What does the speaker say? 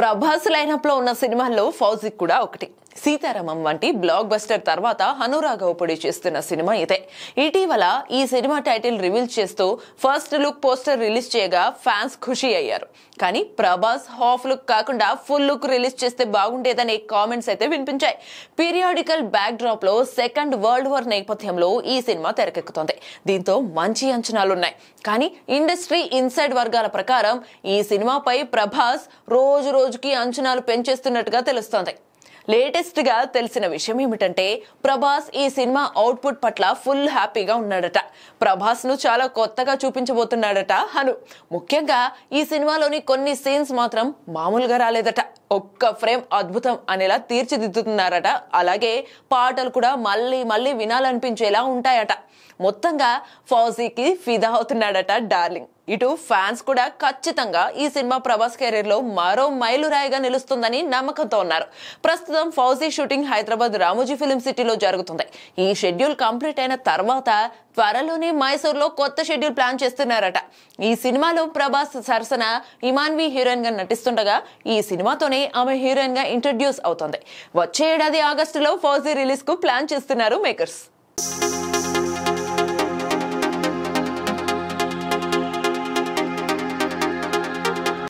Prabhas lineup లో ఉన్న సినిమాల్లో ఫౌజీ కూడా ఒకటి. సీతారామం వంటి బ్లాక్ బస్టర్ తర్వాత అనురాఘవపుడి చేస్తున్న సినిమా ఇదే. ఇటీవల ఈ సినిమా టైటిల్ రివీల్ చేస్తూ ఫస్ట్ లుక్ పోస్టర్ రిలీజ్ చేయగా ఫ్యాన్స్ ఖుషి అయ్యారు. కానీ ప్రభాస్ హాఫ్ లుక్ కాకుండా ఫుల్ లుక్ రిలీజ్ చేస్తే బాగుండేదనే కామెంట్స్ అయితే వినిపించాయి. పీరియాడికల్ బ్యాక్ డ్రాప్ లో సెకండ్ వరల్డ్ వార్ నేపథ్యంలో ఈ సినిమా తెరకెక్కుతోంది. దీంతో మంచి అంచనాలున్నాయి. కానీ ఇండస్ట్రీ ఇన్సైడ్ వర్గాల ప్రకారం ఈ సినిమాపై ప్రభాస్ రోజు రోజుకి అంచనాలు పెంచేస్తున్నట్టుగా తెలుస్తోంది. లేటెస్ట్ గా తెలిసిన విషయం ఏమిటంటే ప్రభాస్ ఈ సినిమా అవుట్పుట్ పట్ల ఫుల్ హ్యాపీగా ఉన్నాడట. ప్రభాస్ ను చాలా కొత్తగా చూపించబోతున్నాడట హను. ముఖ్యంగా ఈ సినిమాలోని కొన్ని సీన్స్ మాత్రం మామూలుగా రాలేదట. ఒక్క ఫ్రేమ్ అద్భుతం అనేలా తీర్చిదిద్దుతున్నారట. అలాగే పాటలు కూడా మళ్ళీ మళ్ళీ వినాలనిపించేలా ఉంటాయట. మొత్తంగా ఫౌజీకి ఫిదా అవుతున్నాడట డార్లింగ్. ఇటు ఫ్యాన్స్ కూడా ఖచ్చితంగా ఈ సినిమా ప్రభాస్ కెరీర్ లో మరో మైలురాయిగా నిలుస్తుందని నమ్మకంతో ఉన్నారు. ప్రస్తుతం ఫౌజీ షూటింగ్ హైదరాబాద్ రామోజీ ఫిల్మ్ సిటీలో జరుగుతుంది. ఈ షెడ్యూల్ కంప్లీట్ అయిన తర్వాత త్వరలోనే మైసూర్ లో కొత్త షెడ్యూల్ ప్లాన్ చేస్తున్నారట. ఈ సినిమాలో ప్రభాస్ సరసన ఇమాన్వి హీరోయిన్ గా నటిస్తుండగా ఈ సినిమాతోనే ఆమె హీరోయిన్ గా ఇంట్రడ్యూస్ అవుతుంది. వచ్చే ఏడాది ఆగస్టులో ఫౌజీ రిలీజ్ కు ప్లాన్ చేస్తున్నారు మేకర్స్.